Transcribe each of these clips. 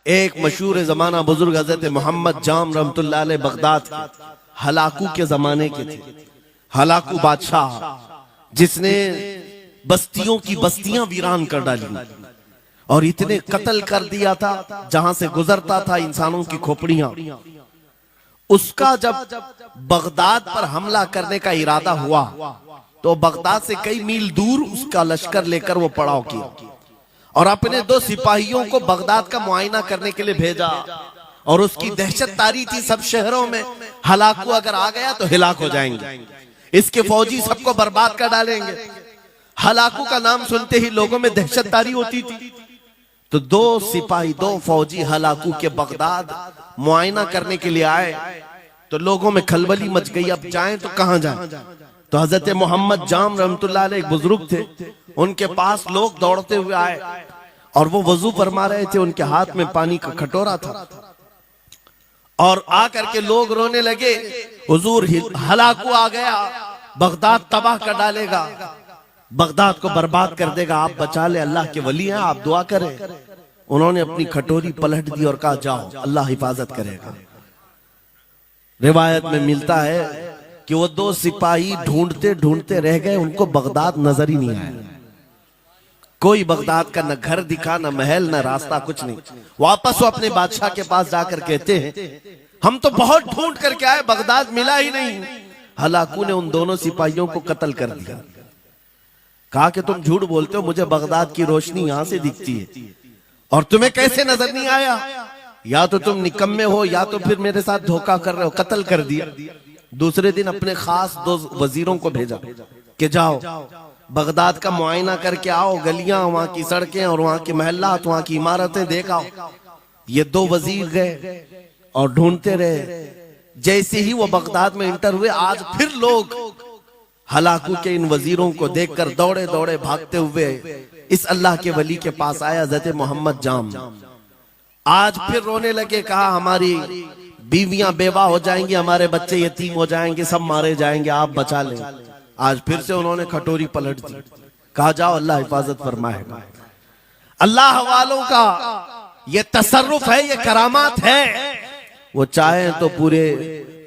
एक मशहूर जमाना बुजुर्ग हजरत मोहम्मद जाम रहमतुल्लाह अलैह बगदाद के हलाकू के जमाने के थे। हलाकू बादशाह जिसने बस्तियों की बस्तियां वीरान कर डाली और इतने कत्ल कर दिया था, जहां से गुजरता था इंसानों की खोपड़ियां। उसका जब बगदाद पर हमला करने का इरादा हुआ तो बगदाद से कई मील दूर उसका लश्कर लेकर वो पड़ाव किया और अपने 2 सिपाहियों को बगदाद का मुआयना करने के लिए भेजा। और उसकी दहशत तारी थी सब शहरों में, हलाकू अगर आ गया तो हिलाक हो जाएंगे, इसके फौजी सबको बर्बाद कर डालेंगे। हलाकू का नाम सुनते ही लोगों में दहशत तारी होती थी। तो 2 सिपाही 2 फौजी हलाकू के बगदाद मुआयना करने के लिए आए तो लोगों में खलबली मच गई, अब जाएं तो कहां जाएं। तो हजरत मोहम्मद जाम रहमतुल्लाह अलैह एक बुजुर्ग थे, उनके पास लोग दौड़ते हुए आए और वो वजू फरमा रहे थे, उनके हाथ में पानी का कटोरा था और आकर के लोग रोने लगे, हुजूर हलाकू आ गया, बगदाद तबाह कर डालेगा, बगदाद को बर्बाद कर देगा, आप बचा ले, अल्लाह के वली हैं, आप दुआ करें। उन्होंने अपनी कटोरी पलट दी और कहा जाओ, अल्लाह हिफाजत करेगा। रिवायत में मिलता है कि वो 2 सिपाही ढूंढते ढूंढते रह गए, उनको बगदाद नजर ही नहीं आया। कोई बगदाद का न घर दिखा, न महल, न रास्ता, कुछ नहीं। वापस वो अपने बादशाह के पास जाकर कहते हैं हम तो बहुत ढूंढ करके आए, बगदाद मिला ही नहीं। हलाकू ने उन दोनों सिपाहियों को कत्ल कर दिया। कहा कि तुम झूठ बोलते हो, मुझे बगदाद की रोशनी यहां से दिखती है और तुम्हें कैसे नजर नहीं आया? या तो तुम निकम्मे हो या तो फिर मेरे साथ धोखा कर रहे हो। कत्ल कर दिया। दूसरे दिन अपने खास 2 वजीरों को भेजा कि जाओ बगदाद का मुआयना करके आओ, गलियां, वहां की सड़कें और वहां के महल्लात, वहां की इमारतें देख आओ। ये 2 वजीर गए और ढूंढते रहे। जैसे ही वो बगदाद में इंटर हुए, आज फिर लोग हलाकू के इन वजीरों को देखकर दौड़े दौड़े भागते हुए इस अल्लाह के वली के पास आया, हज़रत मोहम्मद जाम। आज फिर रोने लगे, कहा हमारी बीवियां बेवा हो जाएंगी, हमारे बच्चे यतीम हो जाएंगे, सब मारे जाएंगे, आप बचा लें। आज फिर से उन्होंने कटोरी पलट दी, कहा जाओ अल्लाह हिफाजत फरमाएगा। अल्लाह वालों का ये तसर्रुफ है, ये करामात है। वो चाहे तो पूरे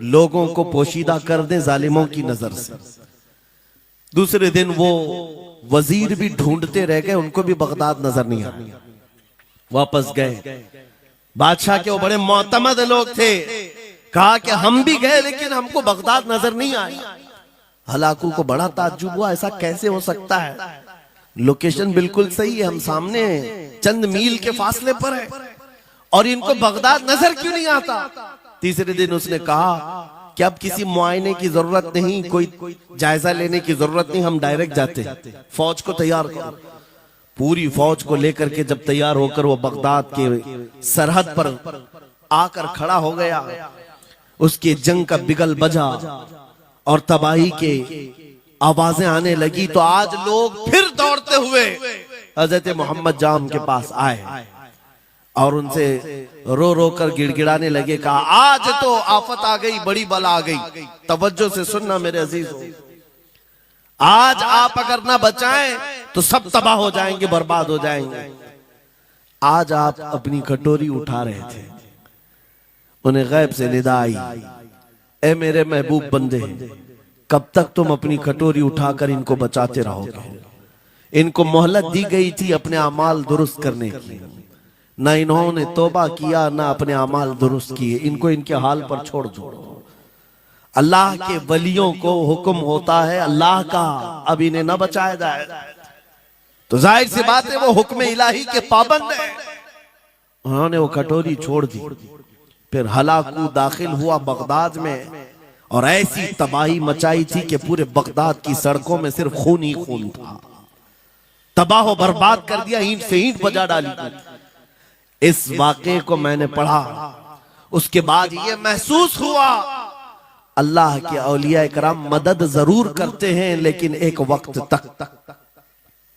लोगों को पोशीदा कर दे जालिमों की नजर से। दूसरे दिन वो वजीर भी ढूंढते रह गए, उनको भी बगदाद नजर नहीं आया। वापस गए, बादशाह के वो बड़े मोतमद लोग थे, कहा कि हम भी गए लेकिन हमको बगदाद नजर नहीं आई। हलाकू को बड़ा ताज्जुब हुआ, ऐसा कैसे हो सकता है? लोकेशन बिल्कुल सही है, हम सामने चंद मील के फासले पर है और इनको बगदाद नजर क्यों नहीं आता? तीसरे दिन उसने कहा कि अब किसी मुआयने की जरूरत नहीं, कोई जायजा लेने की जरूरत नहीं, हम डायरेक्ट जाते हैं, फौज को तैयार करो। पूरी फौज को लेकर के जब तैयार होकर वो बगदाद के सरहद पर आकर खड़ा हो गया, उसके जंग का बिगल बजा और तबाही के आवाजें आने लगी, तो आज लोग फिर दौड़ते हुए हजरत मोहम्मद जाम के पास आए और उनसे रो रो कर गिड़गिड़ाने लगे, कहा आज तो आफत आ गई, बड़ी बला आ गई। तवज्जो से सुनना मेरे अजीजों, आज आप अगर ना बचाएं तो सब तबाह हो जाएंगे, बर्बाद हो जाएंगे। आज आप अपनी कटोरी उठा रहे थे, उन्हें गैब से निदा आई, ए मेरे महबूब बंदे, कब तक तुम अपनी कटोरी उठाकर इनको बचाते रहोगे? इनको मोहलत दी गई थी अपने अमाल दुरुस्त करने की, ना इन्होंने तौबा किया, ना अपने अमाल दुरुस्त किए, इनको इनके हाल पर छोड़ दो। अल्लाह के वलियों को हुक्म होता है अल्लाह का, अब इन्हें न बचाया जाए तो जाहिर सी बात है वो हुक्म इलाही के पाबंद है। उन्होंने वो कटोरी छोड़ दी। फिर हलाकू दाखिल हुआ बगदाद में और ऐसी तबाही मचाई थी कि पूरे बगदाद की सड़कों में सिर्फ खून ही खून था, तबाह बर्बाद कर दिया, ईंट से ईंट बजा डाली। इस वाक़े को मैंने पढ़ा, उसके बाद ये महसूस हुआ अल्लाह के औलिया इकराम मदद जरूर करते हैं, लेकिन एक वक्त तक,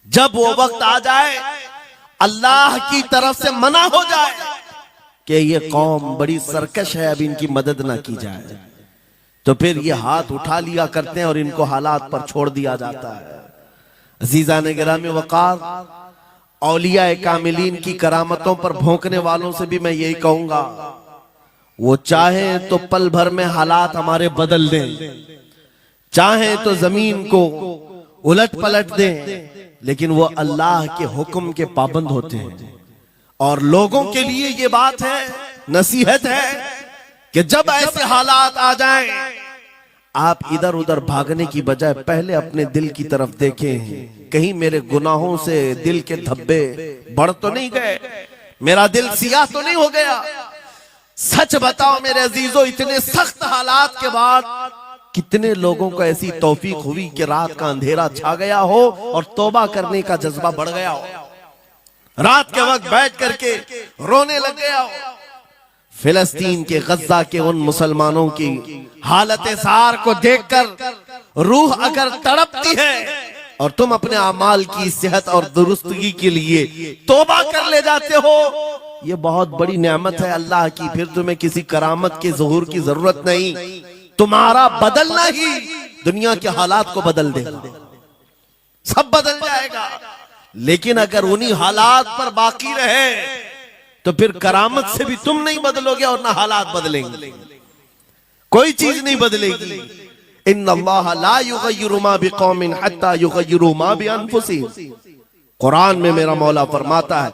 जब वो वक्त आ जाए अल्लाह की तरफ से मना हो जाए कि ये कौम बड़ी सरकश है, अब इनकी मदद ना की जाए, तो फिर ये हाथ उठा लिया करते हैं और इनको हालात पर छोड़ दिया जाता है। अजीजान गिरामी वक़ार, औलिया कामिलीन की करामतों पर भौंकने वालों से भी मैं यही कहूंगा, वो चाहे तो पल भर में हालात हमारे बदल दें, चाहे तो जमीन को उलट पलट दें, लेकिन वो अल्लाह के हुक्म के पाबंद होते हैं। और लोगों के लिए ये बात है, नसीहत है कि जब ऐसे हालात आ जाएं, आप इधर उधर भागने की बजाय पहले अपने दिल की तरफ देखें, कहीं मेरे गुनाहों से दिल के धब्बे बढ़ तो नहीं गए, मेरा दिल सियाह तो नहीं हो गया। सच बताओ मेरे अजीजों, इतने सख्त हालात के बाद कितने लोगों को ऐसी तौफीक हुई कि रात का अंधेरा छा गया हो और तौबा करने का जज्बा बढ़ गया हो, रात के वक्त बैठ करके रोने लग गया हो। फिलिस्तीन के गज्जा के उन मुसलमानों की हालत सार को देखकर रूह अगर तड़पती है और तुम अपने अमाल की सेहत और दुरुस्तगी के लिए तौबा कर ले जाते हो, ये बहुत बड़ी नेमत है अल्लाह की। फिर तुम्हें किसी करामत के ज़ुहूर की जरूरत नहीं, तुम्हारा बदलना ही दुनिया के हालात को बदल देगा, सब बदल जाएगा। लेकिन अगर उन्हीं हालात पर बाकी रहे तो फिर करामत से भी तुम नहीं बदलोगे और ना हालात बदलेंगे, कोई चीज नहीं बदलेगी। इन्नल्लाह ला युगय्यिरु मा बिकौमिन हत्ता युगय्यिरु मा बिअनफुसिहिम। कुरान में मेरा मौला फरमाता है,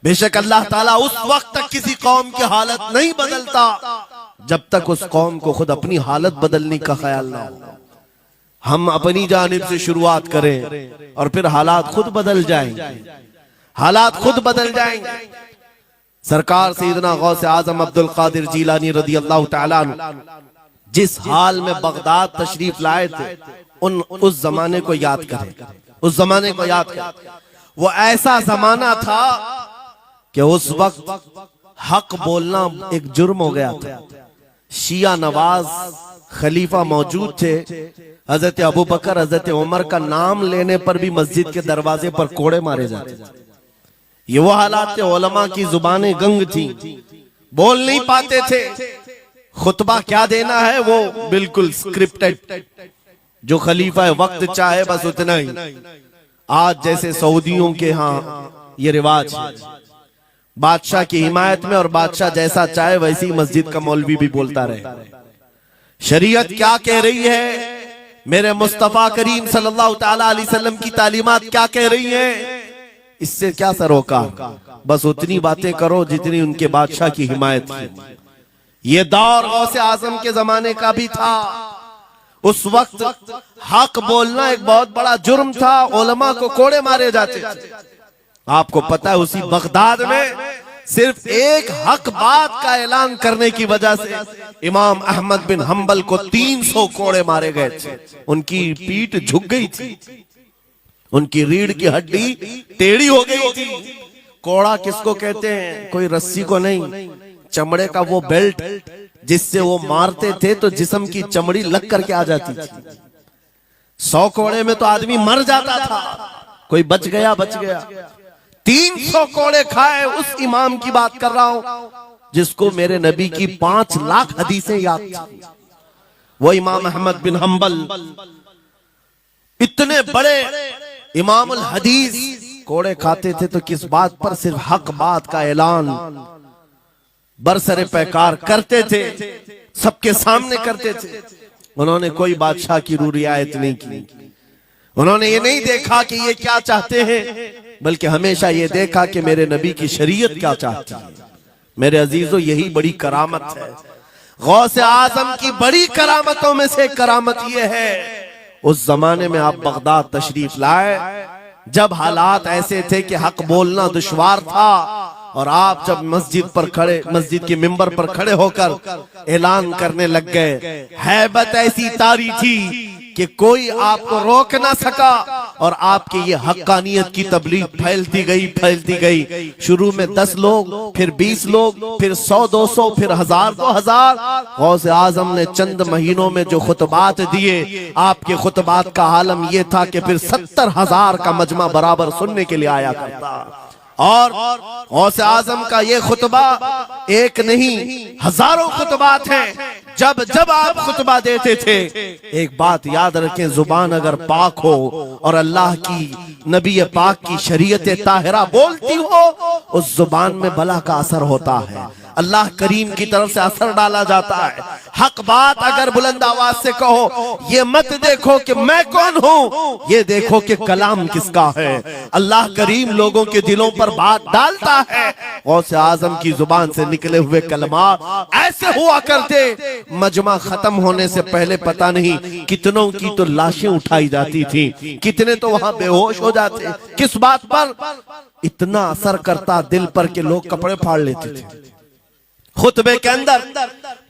बेशक अल्लाह ताला उस वक्त तक किसी कौम की हालत नहीं बदलता जब तक उस कौम को खुद अपनी हालत बदलने का ख्याल ना हो। हम अपनी जानिब से शुरुआत करें और फिर हालात खुद बदल जाएंगे, हालात खुद बदल जाएंगे। सरकार सैयदना गौसे आजम अब्दुल कादिर जीलानी रदी अल्लाह तआला अन्हु जिस हाल में बगदाद तशरीफ लाए थे, उस जमाने को याद करें, उस जमाने को याद करें। वो ऐसा जमाना था कि उस वक्त हक बोलना एक जुर्म हो गया था। शिया नवाज खलीफा मौजूद थे, हजरत अबू बकर हजरत उमर का नाम लेने पर भी मस्जिद के दरवाजे पर कोड़े मारे जाते थे। ये वो हालात थे, उलमा की जुबानें गंग थी, बोल नहीं पाते थे, खुतबा क्या देना है वो बिल्कुल स्क्रिप्टेड, जो खलीफा वक्त चाहे बस उतना ही। आज जैसे सऊदियों के यहाँ ये रिवाज है, बादशाह की हिमायत में और बादशाह जैसा चाहे वैसी मस्जिद का मौलवी भी बोलता रहे। शरीयत क्या कह रही है, मेरे मुस्तफा करीम सल्लल्लाहु तआला अलैहि वसल्लम की तालीमात क्या कह रही हैं, इससे क्या सरोकार, बस उतनी बातें करो जितनी उनके बादशाह की हिमायत की। ये दौर गौसे आजम के जमाने का भी था। उस वक्त हक बोलना एक बहुत बड़ा जुर्म था, उलमा को कोड़े मारे जाते थे। आपको पता है उसी बगदाद में सिर्फ एक हक बात का ऐलान करने की वजह से इमाम अहमद बिन हंबल को 300 कोड़े मारे गए थे। उनकी पीठ झुक गई थी, उनकी रीढ़ की हड्डी टेढ़ी हो गई थी। कोड़ा किसको कहते हैं, कोई रस्सी को नहीं, चमड़े का वो बेल्ट जिससे वो मारते थे तो जिस्म की चमड़ी लग करके आ जाती थी। 100 कोड़े में तो आदमी मर जाता था, कोई बच गया बच गया। 300 कोड़े खाए उस इमाम की बात कर रहा हूं जिसको मेरे नबी की 5 लाख हदीसें याद थी। वो इमाम अहमद बिन हंबल इतने बड़े इमामुल हदीस कोड़े खाते थे तो किस बात पर, सिर्फ हक बात का ऐलान बरसरे पैकार करते थे, सबके सामने करते थे। उन्होंने कोई बादशाह की रूह रियायत नहीं की, उन्होंने ये नहीं देखा कि ये क्या चाहते हैं, बल्कि हमेशा ये देखा कि मेरे नबी की शरीयत क्या चाहती है। मेरे अजीजों, यही बड़ी करामत है। गौसे आजम की बड़ी करामतों में से करामत ये है, उस जमाने में आप बगदाद तशरीफ लाए जब हालात ऐसे थे कि हक बोलना दुश्वार था, और आप जब मस्जिद पर खड़े, मस्जिद के मिंबर पर खड़े होकर ऐलान करने लग गए, हैबत ऐसी तारी थी कि कोई आपको रोक ना सका, और आपके ये हक्कानियत की तबलीग फैलती गई। शुरू में 10 लोग, फिर 20 लोग, फिर 100-200, फिर 1000-2000। गौसे आजम ने चंद महीनों में जो खुतबात दिए, आपके खुतबात का आलम यह था कि फिर 70,000 का मजमा बराबर सुनने के लिए आया करता। और गौसे आजम का ये खुतबा एक नहीं, हजारों खुतबात हैं जब जब आप खुतबा देते थे, एक बात याद रखें, जुबान अगर पाक हो और अल्लाह की नबी पाक की शरीयत ताहिरा बोलती हो, उस जुबान में भला का असर होता है, अल्लाह करीम की तरफ से असर डाला जाता है। हक बात अगर बुलंद आवाज से कहो, ये मत देखो कि मैं कौन हूं, ये देखो कि कलाम किसका है। अल्लाह करीम लोगों के दिलों पर बात डालता है। गौसे आजम की जुबान से निकले हुए कलमा ऐसे हुआ करते, मजमा खत्म होने से पहले पता नहीं कितनों की तो लाशें उठाई जाती थी, कितने तो वहां बेहोश हो जाते। किस बात पर? इतना असर करता दिल पर कि लोग कपड़े फाड़ लेते थे। खुतबे के अंदर,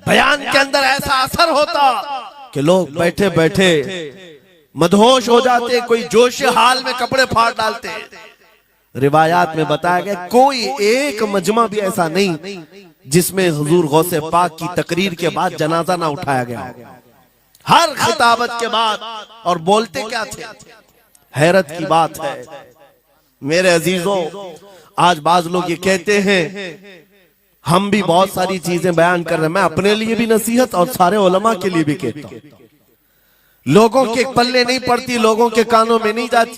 बयान के अंदर ऐसा असर होता कि लोग बैठे बैठे मदहोश हो जाते, कोई जोश हाल में कपड़े फाड़ डालते। रिवायात में बताया गया कोई एक मजमा भी ऐसा नहीं जिसमें हुजूर गौसे पाक की तकरीर के बाद जनाजा ना उठाया गया। हर खिताबत के बाद, और बोलते क्या थे, हैरत की बात है मेरे अजीजों। आज बाज लोग ये कहते हैं हम भी बहुत सारी चीजें बयान कर रहे हैं, मैं अपने लिए भी नसीहत और सारे उलमा के लिए भी कहता हूं, लोगों के पल्ले नहीं पड़ती, लोगों के कानों में नहीं जाती।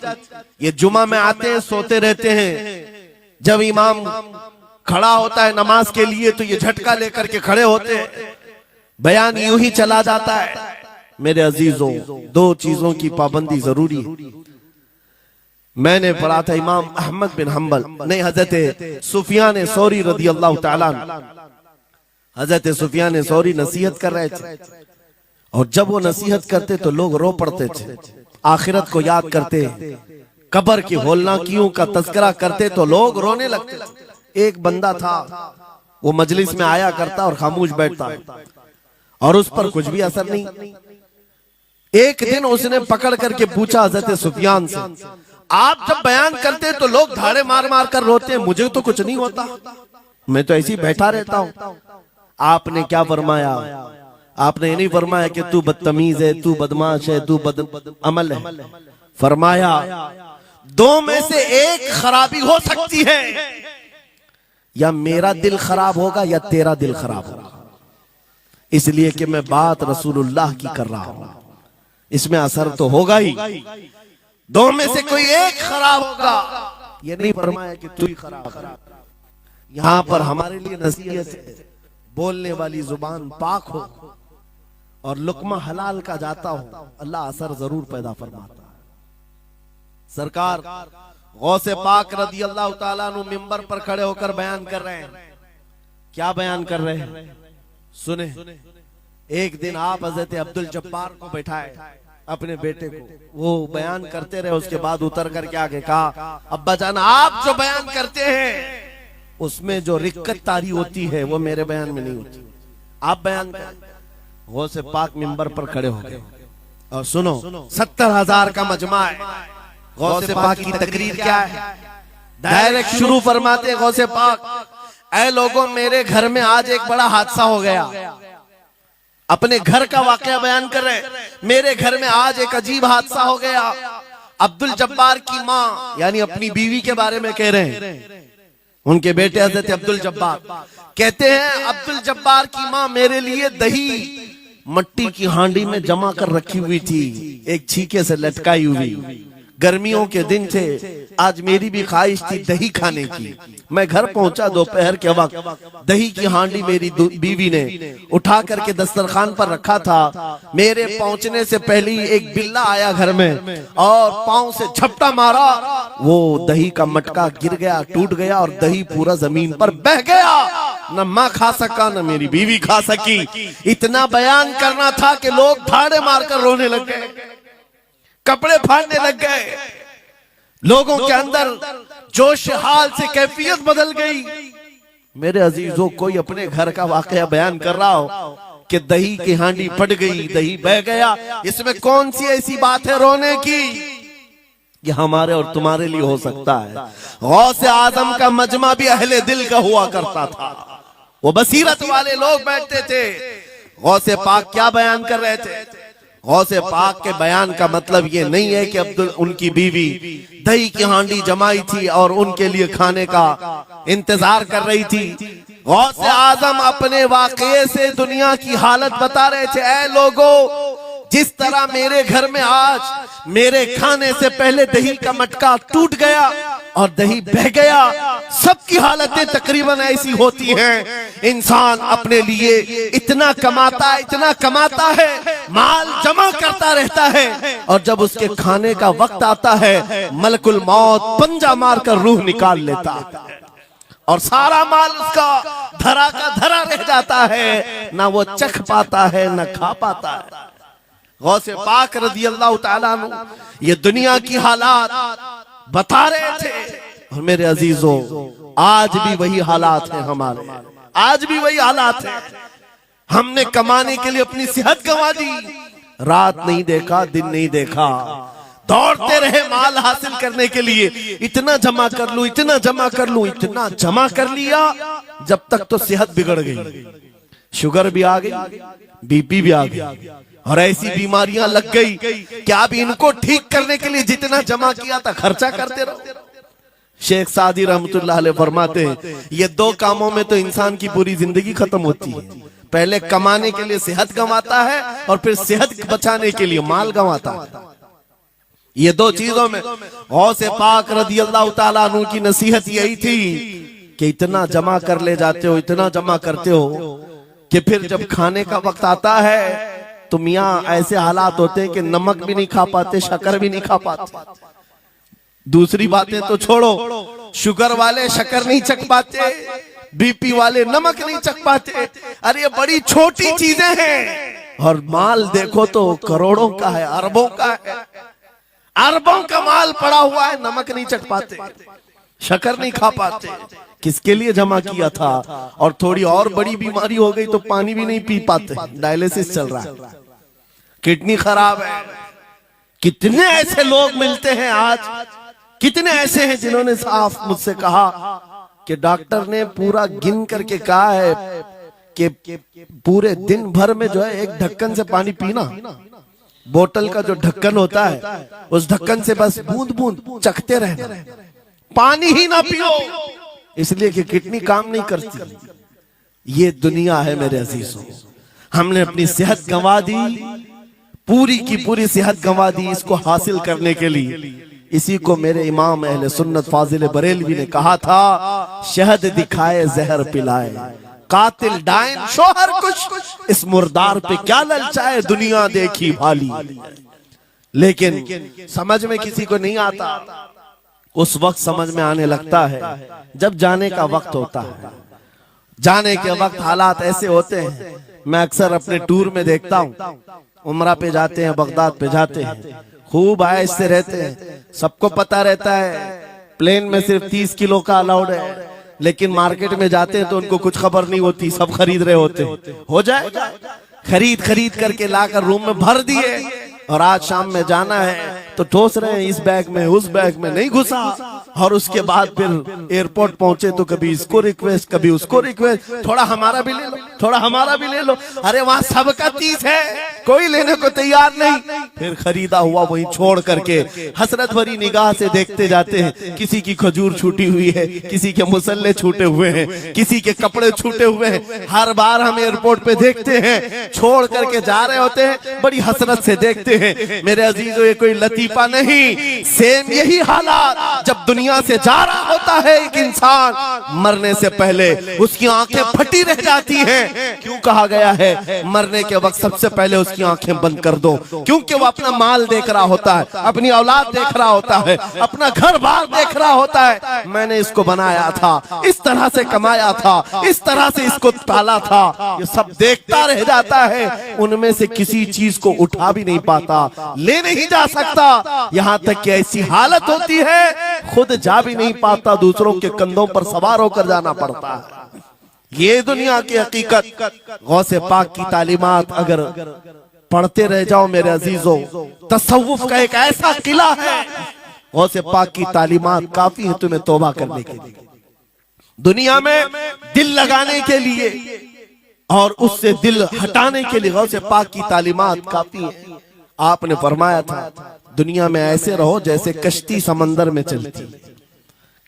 ये जुमा में आते हैं, सोते रहते हैं, जब इमाम खड़ा होता है नमाज के लिए तो ये झटका लेकर के खड़े होते हैं, बयान यूं ही चला जाता है। मेरे अजीजों, दो चीजों की पाबंदी जरूरी है। मैंने पढ़ा था इमाम अहमद बिन हम्बल नहीं, हजरत सुफियान सौरी रदी अल्लाह ताला, हजरत सुफियान सौरी नसीहत कर रहे थे, और जब वो नसीहत करते तो लोग रो पड़ते थे, आखिरत को याद करते, कब्र की होलनाकियों का तज़किरा करते तो लोग रोने लगते। एक बंदा था, वो मजलिस में आया करता और खामोश बैठता, और उस पर कुछ भी असर नहीं। एक दिन उसने पकड़ करके पूछा हजरत सुफियान से, आप जब बयान करते तो लोग धाड़े मार मार कर रोते हैं, मुझे तो कुछ नहीं होता, मैं तो ऐसे ही बैठा रहता हूं। आपने क्या फरमाया? आपने ये नहीं फरमाया कि तू बदतमीज है, तू बदमाश है, तू बदअमल है। फरमाया दो में से एक खराबी हो सकती है, या मेरा दिल खराब होगा या तेरा दिल खराब होगा, इसलिए कि मैं बात रसूलुल्लाह की कर रहा हूं, इसमें असर तो होगा ही। दो में से कोई एक खराब होगा, ये नहीं फरमाया कि तू ही खराब। यहां पर हमारे लिए नसीहत है, बोलने वाली जुबान पाक हो और लुकमा हलाल का जाता हो, अल्लाह असर जरूर पैदा फरमाता है। सरकार गौसे पाक रदी अल्लाह ताला अन्हु मिंबर पर खड़े होकर बयान कर रहे हैं। क्या बयान कर रहे हैं? सुने। एक दिन आप हजरत अब्दुल जब्बार को बैठाए, अपने बेटे को, वो बयान करते रहे, उसके बाद उतर करके आगे कहा, अब्बा जान आप जो बयान करते हैं उसमें जो रिक्कत तारी होती है वो मेरे बयान में नहीं होती, आप बयान करें। गौसे पाक मिंबर पर खड़े हो गए, और सुनो 70,000 का मजमा है। गौसे पाक की तकरीर क्या है? डायरेक्ट शुरू फरमाते गौसे पाक, ऐ लोगों, मेरे घर में आज एक बड़ा हादसा हो गया। अपने घर का वाकया बयान कर रहे, मेरे घर में आज एक अजीब हादसा हो गया। अब्दुल जब्बार की माँ, यानी अपनी बीवी के बारे में कह रहे हैं, उनके बेटे हजरत अब्दुल जब्बार कहते हैं, अब्दुल जब्बार की माँ मेरे लिए दही मट्टी की हांडी में जमा कर रखी हुई थी, एक छीके से लटकाई हुई। गर्मियों के दिन थे, आज मेरी भी ख्वाहिश थी दही खाने की। मैं घर पहुंचा दोपहर के वक्त, दही की हांडी मेरी बीवी ने उठा करके दस्तरखान पर रखा था। मेरे पहुंचने से पहले ही एक बिल्ला आया घर में और पांव से झपटा मारा, वो दही का मटका गिर गया, टूट गया, और दही पूरा जमीन पर बह गया। न माँ खा सका, न मेरी बीवी खा सकी। इतना बयान करना था कि लोग धाड़े मारकर रोने लग गए, कपड़े फाड़ने लग गए। लोगों के अंदर जोश हाल से कैफियत बदल गई। मेरे अजीजों, कोई अपने घर का वाकया बयान कर रहा हो कि दही की हांडी फट गई, दही बह गया, इसमें कौन सी ऐसी बात है रोने की? ये हमारे और तुम्हारे लिए हो सकता है। गौसे आजम का मजमा भी अहले दिल का हुआ करता था, वो बसीरत वाले लोग बैठते थे। गौसे पाक क्या बयान कर रहे थे? गौसे पाक के बयान का मतलब ये नहीं है कि अब्दुल उनकी बीवी दही की हांडी जमाई थी और उनके लिए खाने का इंतजार कर रही थी। गौसे आजम अपने वाकये से दुनिया की हालत बता रहे थे, ऐ लोगों, जिस तरह मेरे घर में आज मेरे खाने से पहले दही का मटका टूट गया और दही बह गया, सबकी हालतें तकरीबन ऐसी होती हैं। इंसान अपने लिए इतना कमाता है, माल जमा करता रहता है, और जब उसके खाने का वक्त आता है मलकुल मौत पंजा मारकर रूह निकाल लेता है और सारा माल उसका धरा का धरा रह जाता है, ना वो चख पाता है ना खा पाता है। गौसे पाक रज़ी अल्लाह ताला अन्हु ये दुनिया की हालात बता रहे थे, और मेरे अजीजों आज भी वही हालात हैं हमारे, आज भी वही हालात हैं। हमने कमाने के लिए अपनी सेहत गंवा दी, रात नहीं देखा दिन नहीं देखा, दौड़ते रहे माल हासिल करने के लिए, इतना जमा कर लूं, इतना जमा कर लूं, इतना जमा कर लिया, जब तक तो सेहत बिगड़ गई, शुगर भी आ गई, बीपी भी आ गई, और ऐसी बीमारियां लग गई कि अब इनको ठीक करने के लिए जितना जमा किया था खर्चा करते रहो। शेख सादी रहमतुल्लाह अलैह फरमाते हैं, ये दो कामों में तो इंसान की पूरी जिंदगी खत्म होती है। पहले कमाने के लिए सेहत गंवाता है और फिर सेहत बचाने के लिए माल गंवाता है। ये दो चीजों में गौसे पाक रज़ी अल्लाह ताला अन्हु की नसीहत यही थी कि इतना जमा कर ले जाते हो, इतना जमा करते हो कि फिर जब खाने का वक्त आता है तो मियाँ ऐसे हालात होते हैं कि नमक भी नहीं खा पाते, शक्कर भी नहीं खा पाते। दूसरी बातें तो छोड़ो, शुगर वाले शक्कर नहीं चख पाते, बीपी वाले नमक नहीं चख पाते। अरे ये बड़ी छोटी चीजें हैं, और माल देखो तो करोड़ों का है, अरबों का है, अरबों का माल पड़ा हुआ है, नमक नहीं चख पाते, शक्कर नहीं खा पाते। किसके लिए जमा किया था? और थोड़ी और बड़ी बीमारी हो गई तो पानी भी नहीं पी पाते, डायलिसिस चल रहा है, किडनी खराब है। कितने ऐसे लोग मिलते हैं आज, कितने ऐसे हैं जिन्होंने साफ मुझसे कहा कि डॉक्टर ने पूरा गिन करके कहा है कि पूरे दिन भर में जो है एक ढक्कन से पानी पीना, बोतल का जो ढक्कन होता है उस ढक्कन से बस बूंद बूंद चखते रहना, पानी ही ना पियो, इसलिए कि किडनी काम नहीं करती। ये दुनिया है मेरे अजीजों, हमने अपनी सेहत गंवा दी, पूरी की पूरी सेहत गंवा दी इसको हासिल करने के लिए। इसी को मेरे इमाम अहले सुन्नत फाजिल बरेलवी ने कहा था, शहद दिखाए जहर पिलाए, कातिल डायन शोहर कुछ, इस मुर्दार पे क्या ललचाए, दुनिया देखी भाली। लेकिन समझ में किसी को नहीं आता, उस वक्त समझ में आने लगता है जब जाने का वक्त होता है। जाने के वक्त हालात ऐसे होते हैं, मैं अक्सर अपने टूर में देखता हूँ, उमरा पे जाते हैं, बगदाद पे जाते हैं, खूब आयश से रहते हैं, सबको पता रहता है प्लेन में सिर्फ 30 किलो का अलाउड है, लेकिन मार्केट में जाते हैं तो उनको कुछ खबर नहीं होती, सब खरीद रहे होते हैं। हो जाएगा, खरीद करके लाकर रूम में भर दिए, और आज शाम में जाना है तो ठोस रहे हैं इस बैग में उस बैग में, नहीं घुसा। और उसके बाद फिर एयरपोर्ट पहुंचे तो कभी इसको रिक्वेस्ट कभी उसको रिक्वेस्ट, थोड़ा हमारा भी ले लो, थोड़ा हमारा भी ले लो। अरे वहां सबका 30 है, कोई लेने को तैयार नहीं। फिर खरीदा हुआ वहीं छोड़ करके हसरत भरी निगाह से देखते जाते हैं, किसी की खजूर छूटी हुई है, किसी के मुसल्ले छूटे हुए हैं, किसी के कपड़े छूटे हुए हैं। हर बार हम एयरपोर्ट पे देखते हैं, छोड़ करके जा रहे होते हैं, बड़ी हसरत से देखते हैं। मेरे अजीजों, ये कोई लतीफा नहीं, सेम यही हालात जब दुनिया से जा रहा होता है एक इंसान, मरने से पहले उसकी आंखें फटी रह जाती हैं। क्यों कहा गया है मरने के वक्त सबसे पहले उसकी आंखें बंद कर दो? क्योंकि वो अपना माल देख रहा होता है, अपनी औलाद देख रहा होता है, अपना घर बार देख रहा होता है। मैंने इसको बनाया था, इस तरह से कमाया था, इस तरह से इसको पाला था, ये सब देखता रह जाता है। उनमें से किसी चीज को उठा भी नहीं पाता, ले नहीं जा सकता, यहाँ तक कि ऐसी हालत होती है खुद जा भी नहीं पाता, दूसरों के कंधों पर सवार होकर जाना पड़ता है। ये दुनिया की हकीकत। गौसे पाक की तालीमात अगर पढ़ते रह जाओ मेरे अजीजों, तसव्वुफ का एक ऐसा किला है, गौसे पाक की तालीमात काफी है तुम्हें तौबा करने के लिए, दुनिया में दिल लगाने के लिए और उससे दिल हटाने के लिए। गौसे पाक की तालीमात काफी है। आपने फरमाया था दुनिया में ऐसे रहो जैसे कश्ती समंदर में चलती,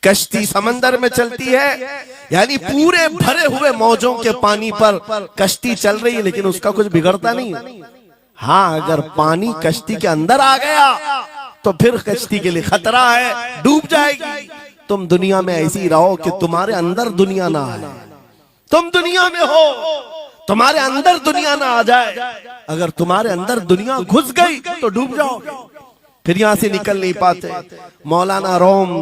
कश्ती समंदर में चलती है, यानी पूरे भरे हुए मौजों के पानी पर कश्ती चल रही है, लेकिन उसका कुछ बिगड़ता नहीं है। हाँ, अगर पानी कश्ती के अंदर आ गया तो फिर कश्ती के लिए खतरा है, डूब जाएगी। तुम दुनिया में ऐसी रहो कि तुम्हारे अंदर दुनिया ना आए। तुम दुनिया में हो, तुम्हारे अंदर दुनिया ना आ जाए। अगर तुम्हारे अंदर दुनिया घुस गई तो डूब जाओगे, फिर यहां से निकल नहीं पाते। मौलाना रोम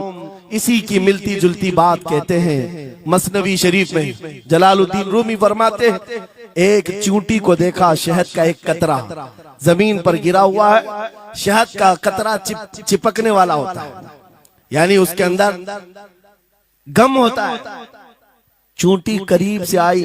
इसी की मिलती जुलती बात कहते हैं मसनवी शरीफ में। जलालुद्दीन रूमी फरमाते हैं, एक चींटी को देखा, शहद का एक कतरा जमीन पर गिरा हुआ है, शहद का कतरा चिपकने वाला होता है, यानी उसके अंदर गम होता है। चींटी करीब से आई,